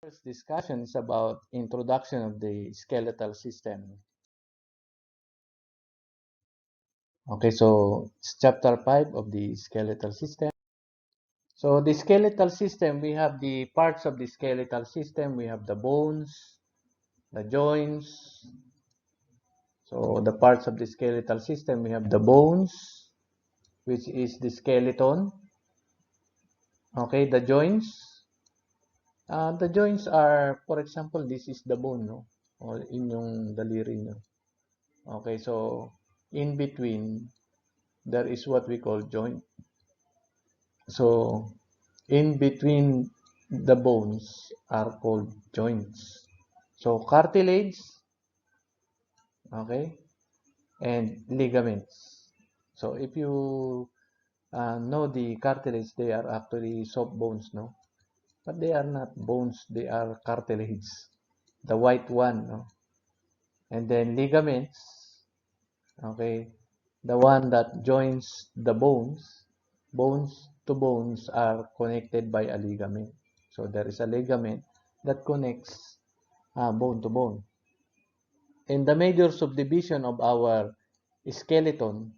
First discussion is about introduction of the skeletal system. Okay, so it's chapter 5 of the skeletal system. So the skeletal system, we have the parts of the skeletal system. We have the bones, the joints. So the parts of the skeletal system, we have the bones, which is the skeleton. Okay, the joints. The joints are, for example, this is the bone, no? Or inyong daliri nyo. Okay, so in between, there is what we call joint. So, in between the bones are called joints. So, cartilage, okay, and ligaments. So, if you know the cartilage, they are actually soft bones, no? But they are not bones, they are cartilage. The white one, no? And then ligaments, okay, the one that joins the bones to bones are connected by a ligament. So there is a ligament that connects bone to bone. And the major subdivision of our skeleton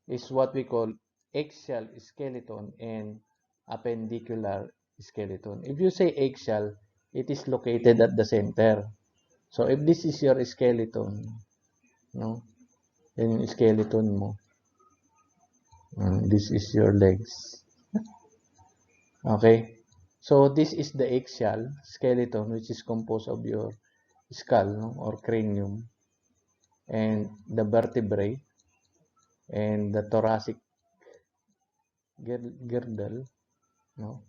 is what we call axial skeleton and appendicular skeleton. If you say axial, it is located at the center. So if this is your skeleton, no, then yung skeleton mo, this is your legs. Okay? So, this is the axial skeleton, which is composed of your skull, no, or cranium, and the vertebrae, and the thoracic girdle, no?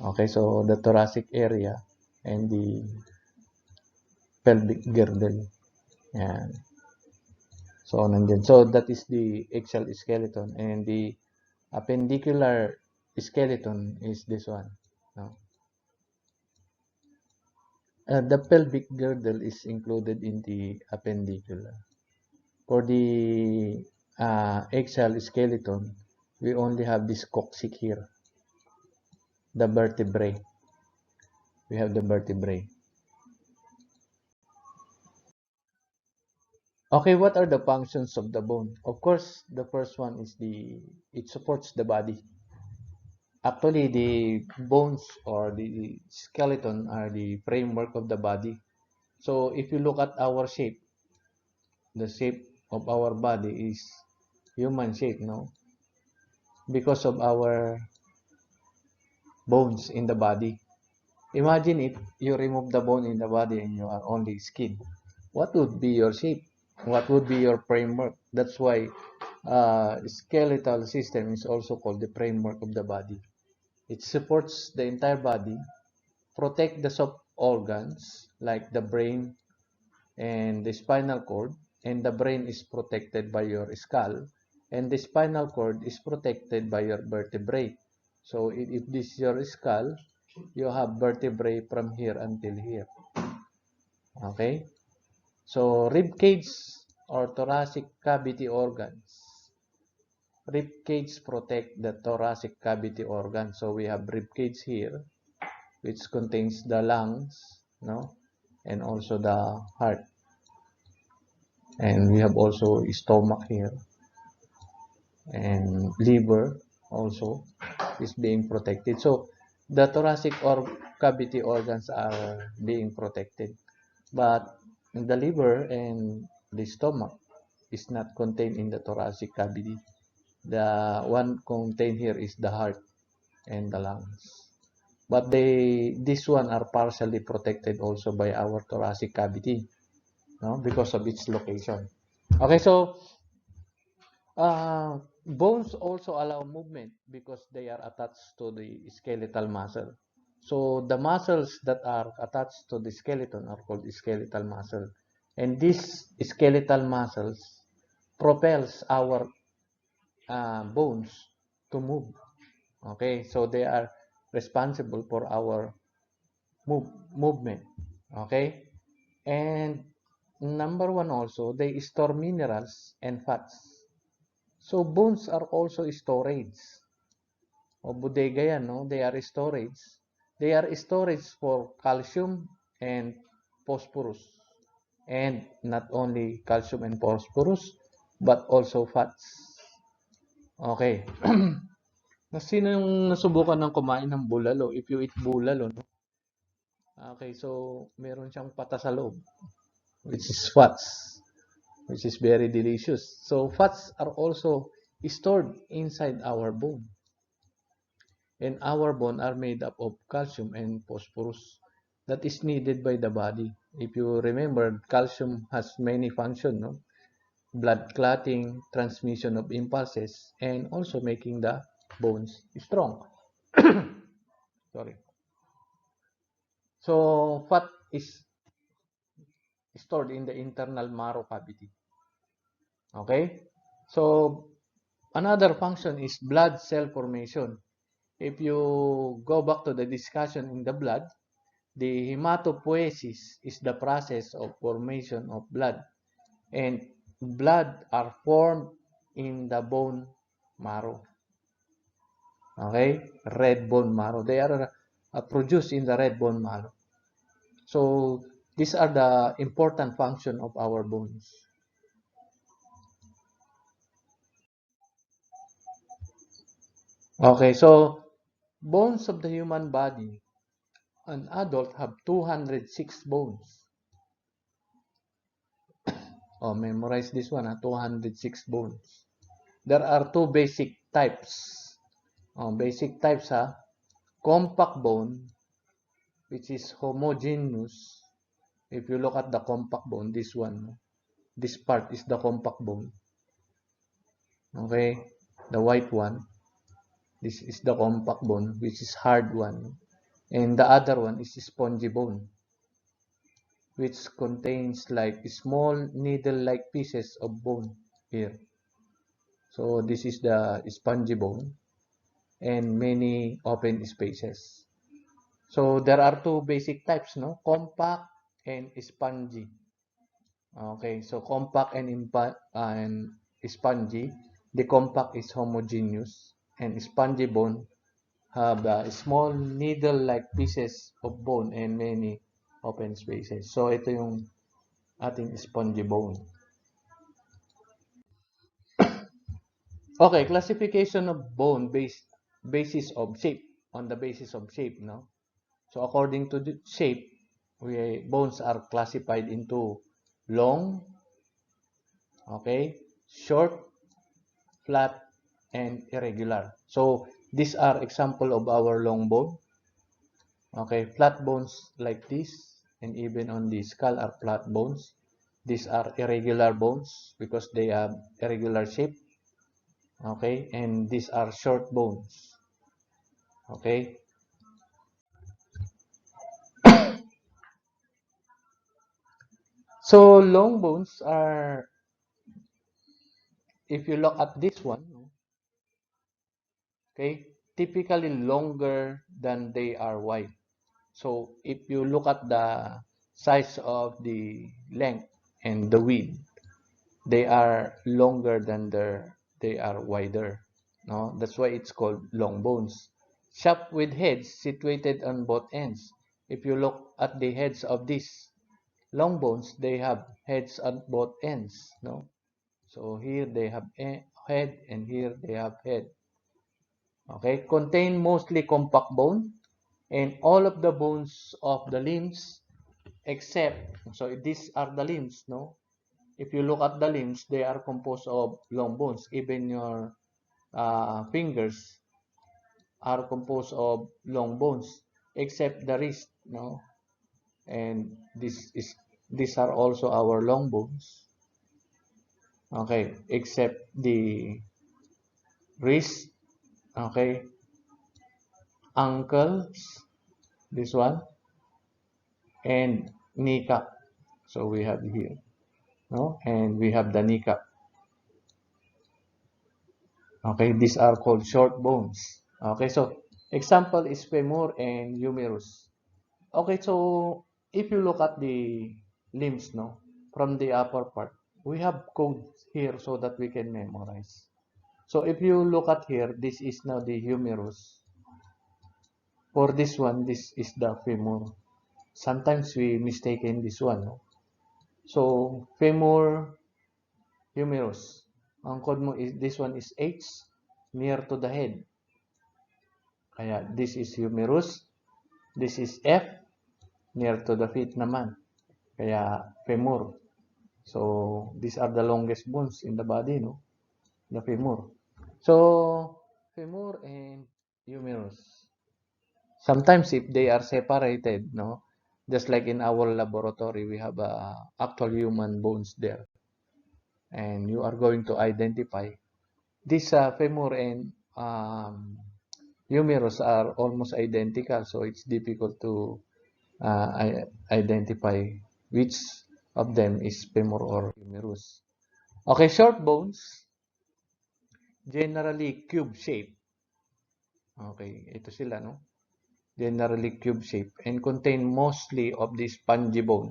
Okay, so the thoracic area and the pelvic girdle. Yan. So, nandyan. So, that is the axial skeleton. And the appendicular skeleton is this one. No? The pelvic girdle is included in the appendicular. For the axial skeleton, we only have this coccyx here, the vertebrae. We have the vertebrae. Okay, what are the functions of the bone? Of course, the first one is it supports the body. Actually, the bones or the skeleton are the framework of the body. So, if you look at our shape, the shape of our body is human shape, no? Because of our bones in the body. Imagine if you remove the bone in the body and you are only skin. What would be your shape? What would be your framework? That's why skeletal system is also called the framework of the body. It supports the entire body, protect the soft organs like the brain and the spinal cord, and the brain is protected by your skull, and the spinal cord is protected by your vertebrae. So if this is your skull, you have vertebrae from here until here. Okay? So rib cage or thoracic cavity organs. Rib cage protect the thoracic cavity organ. So we have rib cage here, which contains the lungs, no, and also the heart. And we have also stomach here, and liver also is being protected. So the thoracic or cavity organs are being protected, but the liver and the stomach is not contained in the thoracic cavity. The one contained here is the heart and the lungs. But this one are partially protected also by our thoracic cavity, no, because of its location. Okay, so bones also allow movement because they are attached to the skeletal muscle. So the muscles that are attached to the skeleton are called skeletal muscle. And these skeletal muscles propels our bones to move. Okay, so they are responsible for our movement. Okay, and number one also, they store minerals and fats. So bones are also storage. O bodega yan, no? They are storage They are storage for calcium and phosphorus. And not only calcium and phosphorus, but also fats. Okay. Sino yung nasubukan ng kumain ng bulalo? If you eat bulalo, no? Okay, so meron siyang pata sa loob, which is fats, which is very delicious. So fats are also stored inside our bone. And our bone are made up of calcium and phosphorus that is needed by the body. If you remember, calcium has many functions, no? Blood clotting, transmission of impulses, and also making the bones strong. Sorry. So fat is stored in the internal marrow cavity. Okay? So another function is blood cell formation. If you go back to the discussion in the blood, the hematopoiesis is the process of formation of blood, and blood are formed in the bone marrow. Okay? Red bone marrow. They are produced in the red bone marrow. So these are the important function of our bones. Okay, so bones of the human body, an adult have 206 bones. Oh, memorize this one, 206 bones. There are two basic types. Oh, basic types, compact bone, which is homogeneous. If you look at the compact bone, this one, this part is the compact bone. Okay, the white one. This is the compact bone, which is hard one. And the other one is spongy bone, which contains like small needle-like pieces of bone here. So this is the spongy bone and many open spaces. So there are two basic types, no? Compact and spongy. Okay, so compact and spongy. The compact is homogeneous, and spongy bone have small needle-like pieces of bone and many open spaces. So ito yung ating spongy bone. Okay, classification of bone basis of shape, on the basis of shape, no? So according to the shape, bones are classified into long, okay, short, flat, and irregular. So these are example of our long bone. Okay, flat bones like this, and even on the skull are flat bones. These are irregular bones because they have irregular shape. Okay, and these are short bones. Okay, so long bones are, if you look at this one, okay, typically longer than they are wide. So if you look at the size of the length and the width, they are longer than they are wider. No, that's why it's called long bones. Shaft with heads situated on both ends. If you look at the heads of these long bones, they have heads at both ends. No, so here they have head and here they have head. Okay, contain mostly compact bone and all of the bones of the limbs except, so these are the limbs, no? If you look at the limbs, they are composed of long bones. Even your fingers are composed of long bones, except the wrist, no? And these are also our long bones. Okay, except the wrist, okay, ankles, this one, and kneecap. So we have here, no? And we have the kneecap. Okay, these are called short bones. Okay, so example is femur and humerus. Okay, so if you look at the limbs, no, from the upper part, we have codes here so that we can memorize. So if you look at here, this is now the humerus. For this one, this is the femur. Sometimes we mistaken this one. No? So, femur, humerus. Ang code mo is, this one is H, near to the head. Kaya, this is humerus. This is F, near to the feet naman. Kaya, femur. So, these are the longest bones in the body, no? The femur. So, femur and humerus. Sometimes if they are separated, no? Just like in our laboratory, we have actual human bones there. And you are going to identify. This femur and humerus are almost identical, so it's difficult to identify which of them is femur or humerus. Okay, short bones, generally cube shape. Okay, ito sila, no? Generally cube shape and contain mostly of the spongy bone.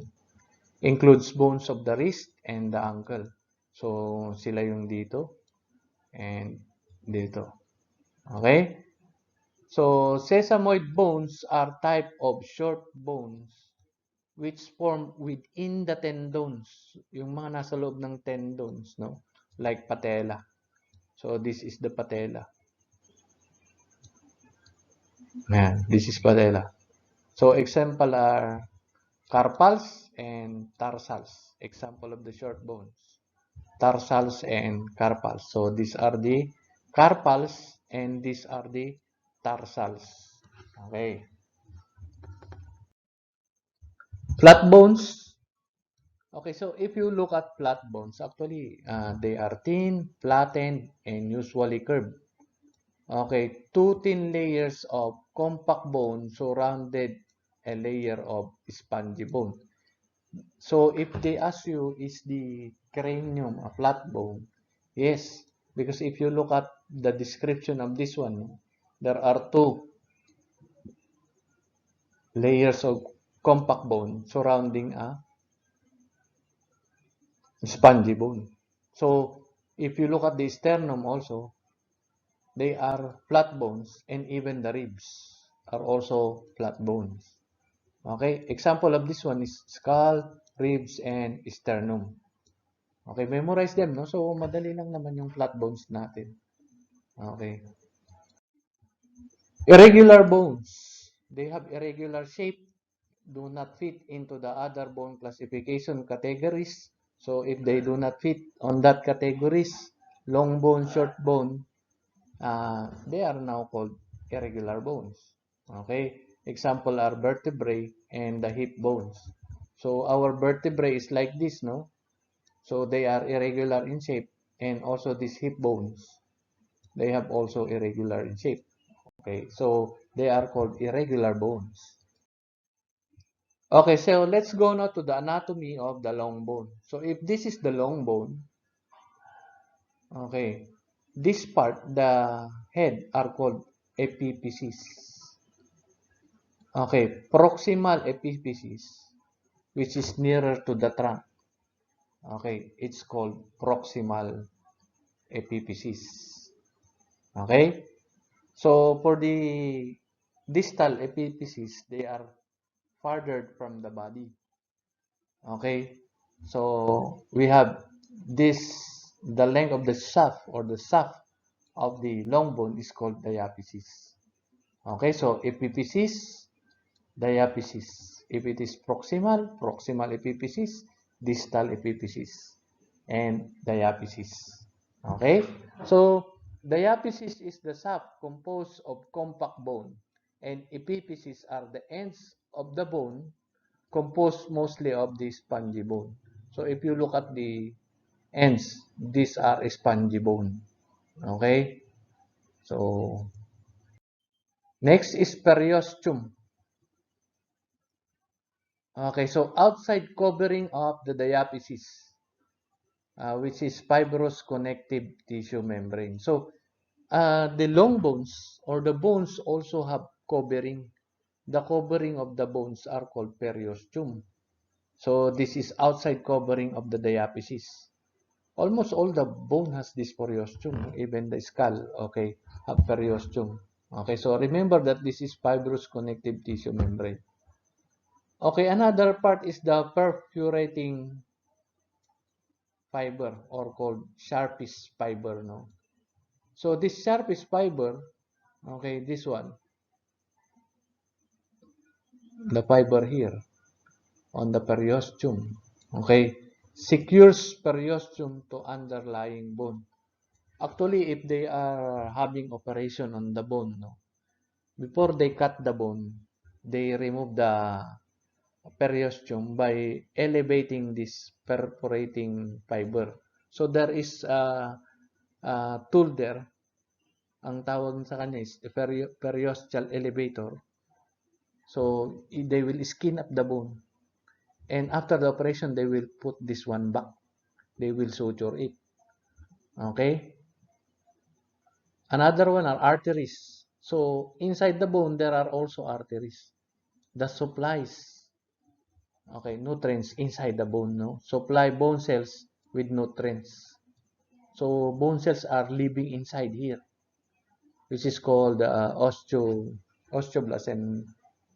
Includes bones of the wrist and the ankle. So, sila yung dito and dito. Okay? So, sesamoid bones are type of short bones which form within the tendons. Yung mga nasa loob ng tendons, no? Like patella. So, this is the patella. Ayan, this is patella. So, example are carpals and tarsals. Example of the short bones. Tarsals and carpals. So, these are the carpals and these are the tarsals. Okay. Flat bones. Okay, so if you look at flat bones, actually, they are thin, flattened, and usually curved. Okay, two thin layers of compact bone surrounded a layer of spongy bone. So if they ask you, is the cranium a flat bone? Yes, because if you look at the description of this one, there are two layers of compact bone surrounding a spongy bone. So if you look at the sternum also, they are flat bones and even the ribs are also flat bones. Okay, example of this one is skull, ribs, and sternum. Okay, memorize them, no? So, madali lang naman yung flat bones natin. Okay. Irregular bones. They have irregular shape, do not fit into the other bone classification categories. So, if they do not fit on that categories, long bone, short bone, they are now called irregular bones. Okay. Example are vertebrae and the hip bones. So, our vertebrae is like this, no? So, they are irregular in shape and also these hip bones. They have also irregular in shape. Okay, so they are called irregular bones. Okay, so let's go now to the anatomy of the long bone. So if this is the long bone, okay, this part, the head, are called epiphyses. Okay, proximal epiphysis, which is nearer to the trunk. Okay, it's called proximal epiphysis. Okay, so for the distal epiphyses, they are farther from the body. Okay, so we have this, the length of the shaft or the shaft of the long bone is called diaphysis. Okay, so epiphysis, diaphysis. If it is proximal, proximal epiphysis, distal epiphysis, and diaphysis. Okay, so diaphysis is the shaft composed of compact bone, and epiphysis are the ends of the bone composed mostly of the spongy bone. So if you look at the ends, these are spongy bone. Okay? So next is periosteum. Okay, so outside covering of the diaphysis, which is fibrous connective tissue membrane. So the long bones or the bones also have covering. The covering of the bones are called periosteum. So this is outside covering of the diaphysis. Almost all the bone has this periosteum, even the skull, okay, have periosteum. Okay, so remember that this is fibrous connective tissue membrane. Okay, another part is the perforating fiber or called Sharp's fiber, no? So this Sharp's fiber, okay, this one, the fiber here on the periosteum, okay, secures periosteum to underlying bone. Actually, if they are having operation on the bone, no, before they cut the bone, they remove the periosteum by elevating this perforating fiber. So there is a tool there. Ang tawag sa kanya is a periosteal elevator. So they will skin up the bone. And after the operation, they will put this one back. They will suture it. Okay? Another one are arteries. So inside the bone, there are also arteries. The supplies, okay, nutrients inside the bone, no? Supply bone cells with nutrients. So bone cells are living inside here, which is called osteoblasts and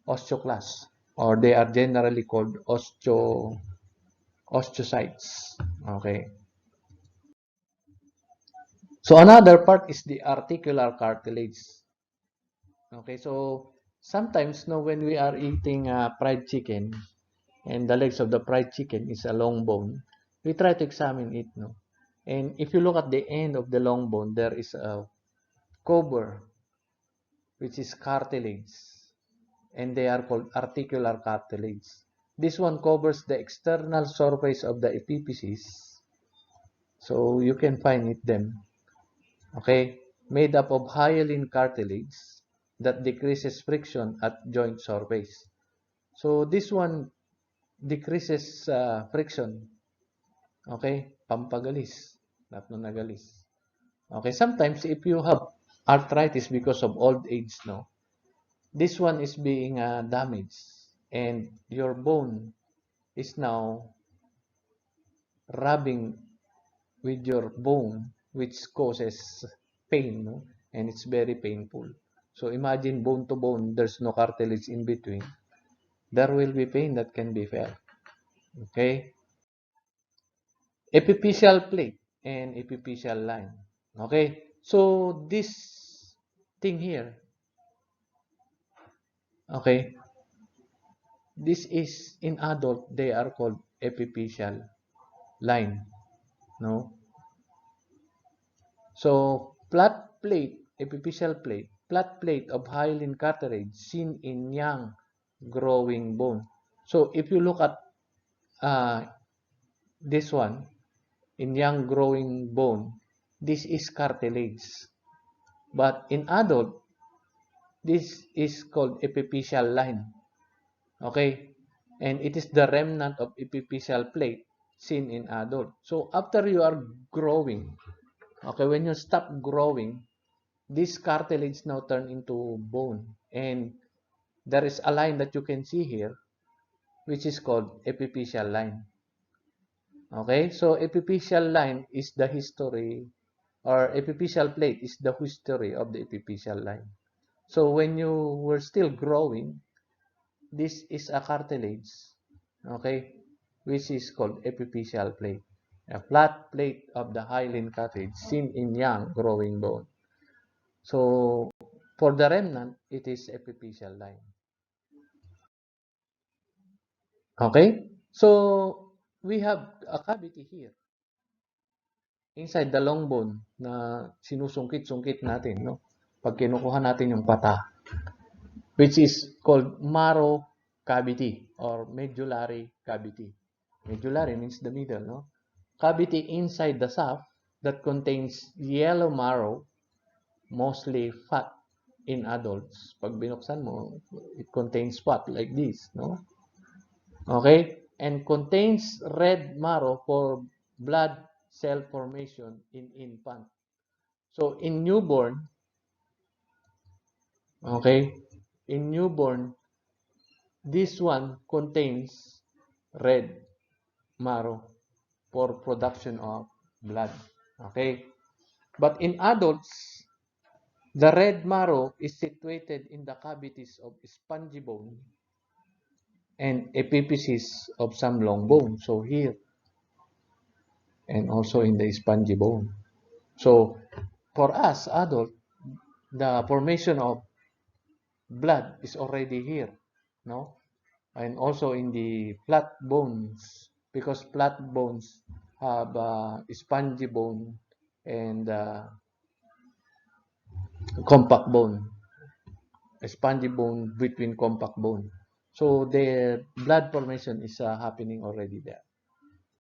osteoclasts, or they are generally called osteocytes. Okay. So another part is the articular cartilage. Okay, so sometimes no, when we are eating fried chicken and the legs of the fried chicken is a long bone, we try to examine it, no. And if you look at the end of the long bone, there is a cover which is cartilage, and they are called articular cartilage. This one covers the external surface of the epiphysis, so you can find it them. Okay, made up of hyaline cartilage that decreases friction at joint surface. So this one decreases friction. Okay, pampagalis, not nagalis. Okay, sometimes if you have arthritis because of old age, no, this one is being damaged, and your bone is now rubbing with your bone, which causes pain, no? And it's very painful. So imagine bone to bone, there's no cartilage in between. There will be pain that can be felt. Okay? Epiphyseal plate and epiphyseal line. Okay? So this thing here, okay, this is in adult, they are called epiphyseal line. No? So flat plate, epiphyseal plate, flat plate of hyaline cartilage seen in young growing bone. So if you look at uh, this one, in young growing bone, this is cartilage. But in adult, this is called epiphyseal line. Okay? And it is the remnant of epiphyseal plate seen in adult. So after you are growing, okay, when you stop growing, this cartilage now turn into bone. And there is a line that you can see here, which is called epiphyseal line. Okay? So epiphyseal line is the history, or epiphyseal plate is the history of the epiphyseal line. So when you were still growing, this is a cartilage, okay, which is called epiphyseal plate, a flat plate of the hyaline cartilage seen in young growing bone. So for the remnant, it is epiphyseal line. Okay, so we have a cavity here inside the long bone na sinusungkit-sungkit natin, no? Pag kinukuha natin yung pata, which is called marrow cavity or medullary cavity. Medullary means the middle, no? Cavity inside the shaft that contains yellow marrow, mostly fat in adults. Pag binuksan mo, it contains fat like this, no? Okay? And contains red marrow for blood cell formation in infant. So in newborn, okay, in newborn, this one contains red marrow for production of blood. Okay? But in adults, The red marrow is situated in the cavities of spongy bone and epiphysis of some long bone. So here, and also in the spongy bone. So for us adult, the formation of blood is already here, no? And also in the flat bones, because flat bones have spongy bone and compact bone, a spongy bone between compact bone. So the blood formation is happening already there.